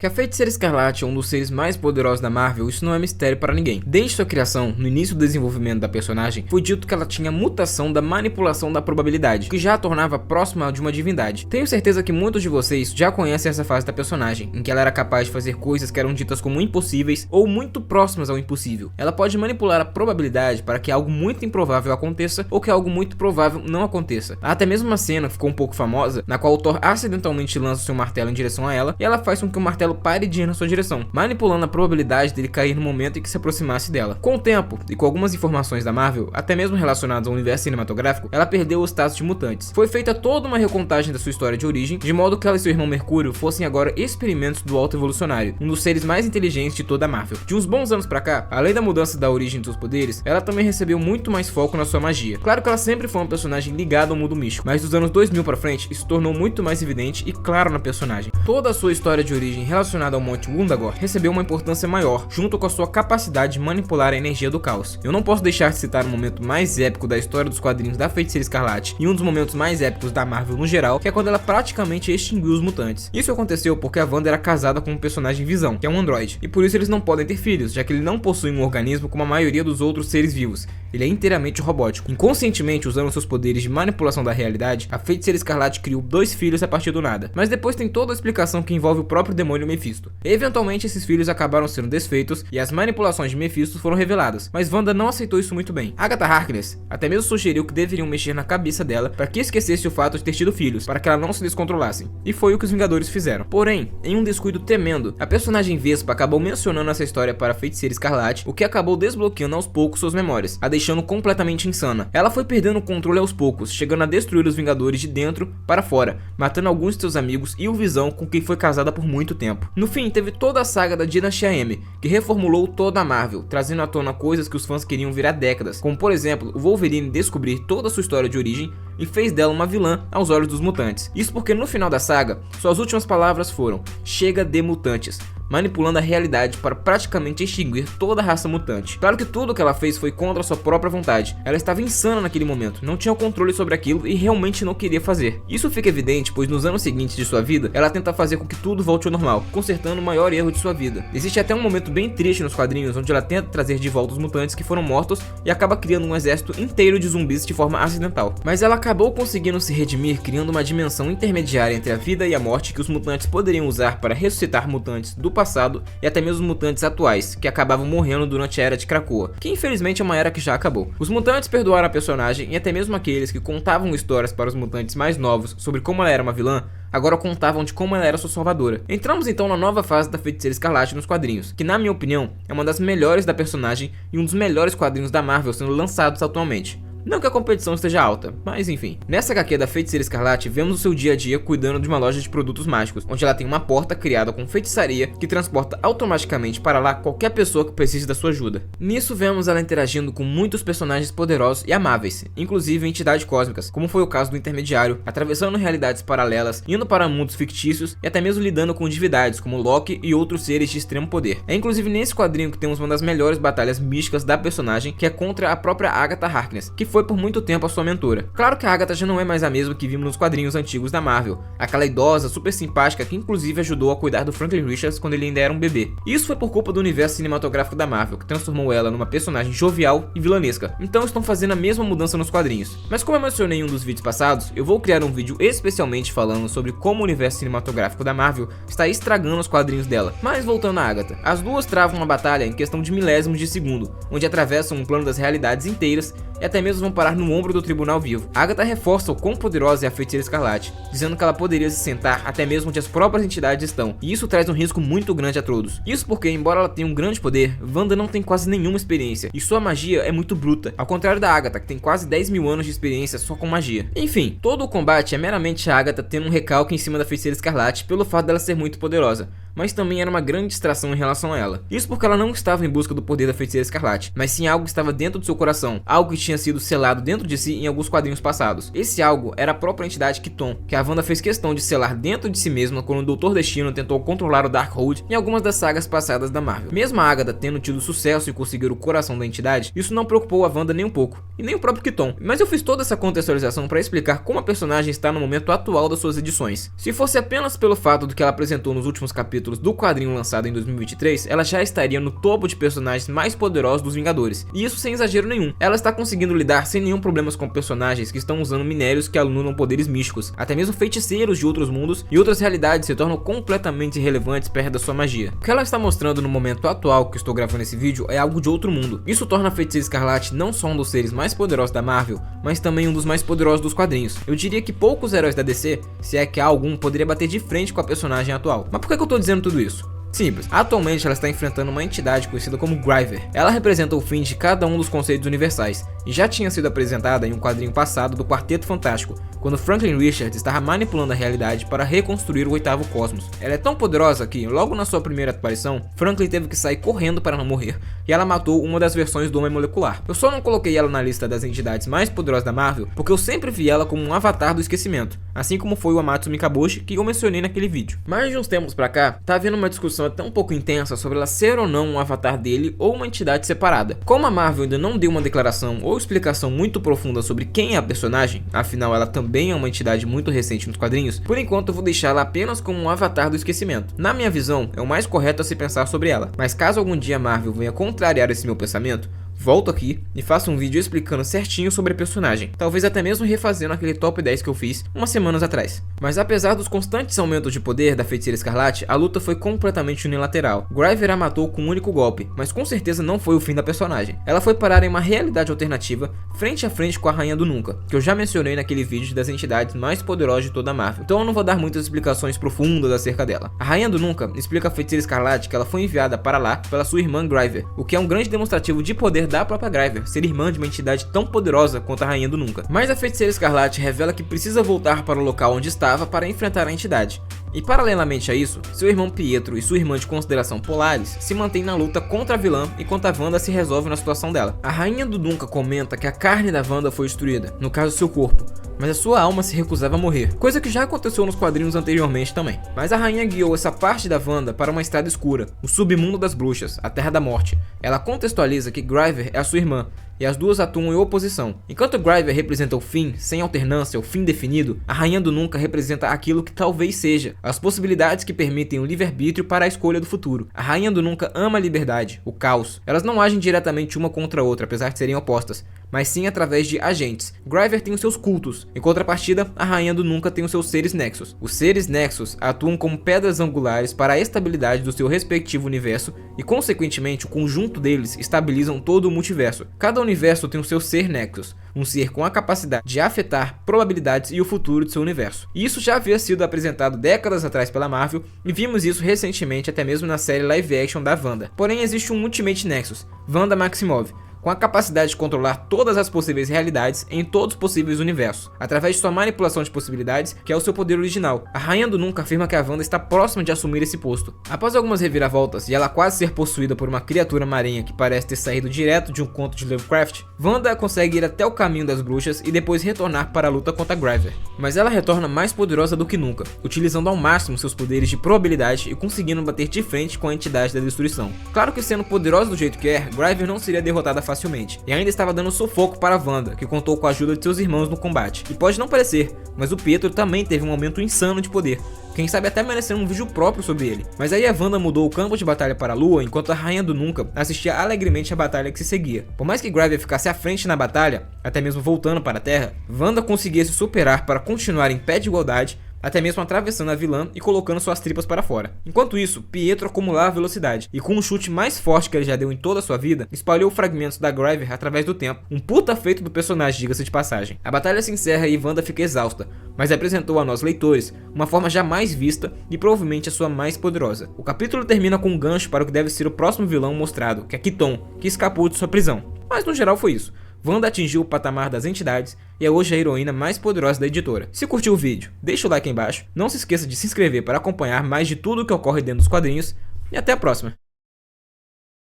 Que a Feiticeira Escarlate é um dos seres mais poderosos da Marvel, isso não é mistério para ninguém. Desde sua criação, no início do desenvolvimento da personagem, foi dito que ela tinha mutação da manipulação da probabilidade, que já a tornava próxima de uma divindade. Tenho certeza que muitos de vocês já conhecem essa fase da personagem, em que ela era capaz de fazer coisas que eram ditas como impossíveis ou muito próximas ao impossível. Ela pode manipular a probabilidade para que algo muito improvável aconteça ou que algo muito provável não aconteça. Há até mesmo uma cena que ficou um pouco famosa, na qual o Thor acidentalmente lança seu martelo em direção a ela, e ela faz com que o martelo pare de ir na sua direção, manipulando a probabilidade dele cair no momento em que se aproximasse dela. Com o tempo, e com algumas informações da Marvel, até mesmo relacionadas ao universo cinematográfico, ela perdeu o status de mutantes. Foi feita toda uma recontagem da sua história de origem, de modo que ela e seu irmão Mercúrio fossem agora experimentos do Alto Evolucionário, um dos seres mais inteligentes de toda a Marvel. De uns bons anos pra cá, além da mudança da origem dos seus poderes, ela também recebeu muito mais foco na sua magia. Claro que ela sempre foi uma personagem ligada ao mundo místico, mas dos anos 2000 pra frente, isso tornou muito mais evidente e claro na personagem. Toda a sua história de origem relacionada ao Monte Wundagore recebeu uma importância maior, junto com a sua capacidade de manipular a energia do caos. Eu não posso deixar de citar o momento mais épico da história dos quadrinhos da Feiticeira Escarlate e um dos momentos mais épicos da Marvel no geral, que é quando ela praticamente extinguiu os mutantes. Isso aconteceu porque a Wanda era casada com um personagem Visão, que é um androide, e por isso eles não podem ter filhos, já que ele não possui um organismo como a maioria dos outros seres vivos. Ele é inteiramente robótico. Inconscientemente, usando seus poderes de manipulação da realidade, a Feiticeira Escarlate criou 2 filhos a partir do nada. Mas depois tem toda a explicação que envolve o próprio demônio Mephisto. Eventualmente, esses filhos acabaram sendo desfeitos e as manipulações de Mephisto foram reveladas, mas Wanda não aceitou isso muito bem. Agatha Harkness até mesmo sugeriu que deveriam mexer na cabeça dela para que esquecesse o fato de ter tido filhos, para que ela não se descontrolasse. E foi o que os Vingadores fizeram. Porém, em um descuido tremendo, a personagem Vespa acabou mencionando essa história para a Feiticeira Escarlate, o que acabou desbloqueando aos poucos suas memórias, a deixando completamente insana. Ela foi perdendo o controle aos poucos, chegando a destruir os Vingadores de dentro para fora, matando alguns de seus amigos e o Visão, com quem foi casada por muito tempo. No fim, teve toda a saga da Dinastia M, que reformulou toda a Marvel, trazendo à tona coisas que os fãs queriam ver há décadas, como por exemplo, o Wolverine descobrir toda a sua história de origem e fez dela uma vilã aos olhos dos mutantes. Isso porque no final da saga, suas últimas palavras foram: "Chega de mutantes", manipulando a realidade para praticamente extinguir toda a raça mutante. Claro que tudo que ela fez foi contra sua própria vontade. Ela estava insana naquele momento, não tinha o controle sobre aquilo e realmente não queria fazer. Isso fica evidente pois nos anos seguintes de sua vida, ela tenta fazer com que tudo volte ao normal, consertando o maior erro de sua vida. Existe até um momento bem triste nos quadrinhos onde ela tenta trazer de volta os mutantes que foram mortos e acaba criando um exército inteiro de zumbis de forma acidental. Mas ela acabou conseguindo se redimir, criando uma dimensão intermediária entre a vida e a morte que os mutantes poderiam usar para ressuscitar mutantes do passado e até mesmo mutantes atuais, que acabavam morrendo durante a Era de Krakoa, que infelizmente é uma era que já acabou. Os mutantes perdoaram a personagem e até mesmo aqueles que contavam histórias para os mutantes mais novos sobre como ela era uma vilã, agora contavam de como ela era sua salvadora. Entramos então na nova fase da Feiticeira Escarlate nos quadrinhos, que na minha opinião é uma das melhores da personagem e um dos melhores quadrinhos da Marvel sendo lançados atualmente. Não que a competição esteja alta, mas enfim. Nessa HQ da Feiticeira Escarlate, vemos o seu dia a dia cuidando de uma loja de produtos mágicos, onde ela tem uma porta criada com feitiçaria que transporta automaticamente para lá qualquer pessoa que precise da sua ajuda. Nisso vemos ela interagindo com muitos personagens poderosos e amáveis, inclusive entidades cósmicas, como foi o caso do Intermediário, atravessando realidades paralelas, indo para mundos fictícios e até mesmo lidando com divindades como Loki e outros seres de extremo poder. É inclusive nesse quadrinho que temos uma das melhores batalhas místicas da personagem, que é contra a própria Agatha Harkness, que foi por muito tempo a sua mentora. Claro que a Agatha já não é mais a mesma que vimos nos quadrinhos antigos da Marvel, aquela idosa, super simpática que inclusive ajudou a cuidar do Franklin Richards quando ele ainda era um bebê. Isso foi por culpa do universo cinematográfico da Marvel, que transformou ela numa personagem jovial e vilanesca. Então estão fazendo a mesma mudança nos quadrinhos. Mas como eu mencionei em um dos vídeos passados, eu vou criar um vídeo especialmente falando sobre como o universo cinematográfico da Marvel está estragando os quadrinhos dela. Mas voltando a Agatha, as duas travam uma batalha em questão de milésimos de segundo, onde atravessam um plano das realidades inteiras e até mesmo vão parar no ombro do Tribunal Vivo. Agatha reforça o quão poderosa é a Feiticeira Escarlate, dizendo que ela poderia se sentar até mesmo onde as próprias entidades estão, e isso traz um risco muito grande a todos. Isso porque, embora ela tenha um grande poder, Wanda não tem quase nenhuma experiência, e sua magia é muito bruta, ao contrário da Agatha, que tem quase 10 mil anos de experiência só com magia. Enfim, todo o combate é meramente a Agatha tendo um recalque em cima da Feiticeira Escarlate pelo fato dela ser muito poderosa, mas também era uma grande distração em relação a ela. Isso porque ela não estava em busca do poder da Feiticeira Escarlate, mas sim algo que estava dentro do seu coração, algo que tinha sido selado dentro de si em alguns quadrinhos passados. Esse algo era a própria entidade Kiton, que a Wanda fez questão de selar dentro de si mesma quando o Dr. Destino tentou controlar o Darkhold em algumas das sagas passadas da Marvel. Mesmo a Agatha tendo tido sucesso em conseguir o coração da entidade, isso não preocupou a Wanda nem um pouco, e nem o próprio Kiton. Mas eu fiz toda essa contextualização para explicar como a personagem está no momento atual das suas edições. Se fosse apenas pelo fato do que ela apresentou nos últimos capítulos títulos do quadrinho lançado em 2023, ela já estaria no topo de personagens mais poderosos dos Vingadores. E isso sem exagero nenhum. Ela está conseguindo lidar sem nenhum problemas com personagens que estão usando minérios que anulam poderes místicos. Até mesmo feiticeiros de outros mundos e outras realidades se tornam completamente irrelevantes perto da sua magia. O que ela está mostrando no momento atual que estou gravando esse vídeo é algo de outro mundo. Isso torna a Feiticeira Escarlate não só um dos seres mais poderosos da Marvel, mas também um dos mais poderosos dos quadrinhos. Eu diria que poucos heróis da DC, se é que há algum, poderia bater de frente com a personagem atual. Mas por que eu tô dizendo tudo isso? Simples, atualmente ela está enfrentando uma entidade conhecida como Gryver. Ela representa o fim de cada um dos conceitos universais, e já tinha sido apresentada em um quadrinho passado do Quarteto Fantástico, quando Franklin Richards estava manipulando a realidade para reconstruir o oitavo cosmos. Ela é tão poderosa que, logo na sua primeira aparição, Franklin teve que sair correndo para não morrer, e ela matou uma das versões do Homem Molecular. Eu só não coloquei ela na lista das entidades mais poderosas da Marvel, porque eu sempre vi ela como um avatar do esquecimento, assim como foi o Amatsu Mikaboshi, que eu mencionei naquele vídeo. Mas de uns tempos pra cá, tá havendo uma discussão até um pouco intensa sobre ela ser ou não um avatar dele ou uma entidade separada. Como a Marvel ainda não deu uma declaração ou explicação muito profunda sobre quem é a personagem, afinal ela também é uma entidade muito recente nos quadrinhos, por enquanto eu vou deixá-la apenas como um avatar do esquecimento. Na minha visão, é o mais correto a se pensar sobre ela, mas caso algum dia a Marvel venha contrariar esse meu pensamento, volto aqui e faço um vídeo explicando certinho sobre a personagem, talvez até mesmo refazendo aquele top 10 que eu fiz umas semanas atrás. Mas apesar dos constantes aumentos de poder da Feiticeira Escarlate, a luta foi completamente unilateral. Gryver a matou com um único golpe, mas com certeza não foi o fim da personagem. Ela foi parar em uma realidade alternativa, frente a frente com a Rainha do Nunca, que eu já mencionei naquele vídeo das entidades mais poderosas de toda a Marvel, então eu não vou dar muitas explicações profundas acerca dela. A Rainha do Nunca explica a Feiticeira Escarlate que ela foi enviada para lá pela sua irmã Gryver, o que é um grande demonstrativo de poder da própria Gryver, ser irmã de uma entidade tão poderosa quanto a Rainha do Nunca. Mas a Feiticeira Escarlate revela que precisa voltar para o local onde estava para enfrentar a entidade. E paralelamente a isso, seu irmão Pietro e sua irmã de consideração Polaris se mantêm na luta contra a vilã enquanto a Wanda se resolve na situação dela. A Rainha do Nunca comenta que a carne da Wanda foi destruída, no caso seu corpo, mas a sua alma se recusava a morrer, coisa que já aconteceu nos quadrinhos anteriormente também. Mas a rainha guiou essa parte da Wanda para uma estrada escura, o submundo das bruxas, a Terra da Morte. Ela contextualiza que Gryver é a sua irmã, e as duas atuam em oposição. Enquanto Gryver representa o fim, sem alternância, o fim definido, a Rainha do Nunca representa aquilo que talvez seja, as possibilidades que permitem o livre-arbítrio para a escolha do futuro. A Rainha do Nunca ama a liberdade, o caos. Elas não agem diretamente uma contra a outra, apesar de serem opostas, mas sim através de agentes. Gryver tem os seus cultos, em contrapartida, a Rainha do Nunca tem os seus seres nexus. Os seres nexus atuam como pedras angulares para a estabilidade do seu respectivo universo e, consequentemente, o conjunto deles estabilizam todo o multiverso. Cada universo tem o seu ser nexus, um ser com a capacidade de afetar probabilidades e o futuro de seu universo. E isso já havia sido apresentado décadas atrás pela Marvel e vimos isso recentemente até mesmo na série live action da Wanda. Porém, existe um Ultimate Nexus, Wanda Maximoff, com a capacidade de controlar todas as possíveis realidades em todos os possíveis universos, através de sua manipulação de possibilidades, que é o seu poder original. A Rainha do Nunca afirma que a Wanda está próxima de assumir esse posto. Após algumas reviravoltas e ela quase ser possuída por uma criatura marinha que parece ter saído direto de um conto de Lovecraft, Wanda consegue ir até o caminho das bruxas e depois retornar para a luta contra Gryver. Mas ela retorna mais poderosa do que nunca, utilizando ao máximo seus poderes de probabilidade e conseguindo bater de frente com a entidade da destruição. Claro que sendo poderosa do jeito que é, Gryver não seria derrotada facilmente, e ainda estava dando sufoco para Wanda, que contou com a ajuda de seus irmãos no combate. E pode não parecer, mas o Pietro também teve um aumento insano de poder, quem sabe até merecendo um vídeo próprio sobre ele. Mas aí a Wanda mudou o campo de batalha para a Lua, enquanto a Rainha do Nunca assistia alegremente a batalha que se seguia. Por mais que Gryver ficasse à frente na batalha, até mesmo voltando para a Terra, Wanda conseguia se superar para continuar em pé de igualdade, até mesmo atravessando a vilã e colocando suas tripas para fora. Enquanto isso, Pietro acumulava velocidade, e com um chute mais forte que ele já deu em toda a sua vida, espalhou fragmentos da Gryver através do tempo. Um puta feito do personagem, diga-se de passagem. A batalha se encerra e Wanda fica exausta, mas apresentou a nós leitores uma forma jamais vista e provavelmente a sua mais poderosa. O capítulo termina com um gancho para o que deve ser o próximo vilão mostrado, que é Kiton, que escapou de sua prisão. Mas no geral foi isso. Wanda atingiu o patamar das entidades e é hoje a heroína mais poderosa da editora. Se curtiu o vídeo, deixa o like aí embaixo, não se esqueça de se inscrever para acompanhar mais de tudo o que ocorre dentro dos quadrinhos e até a próxima.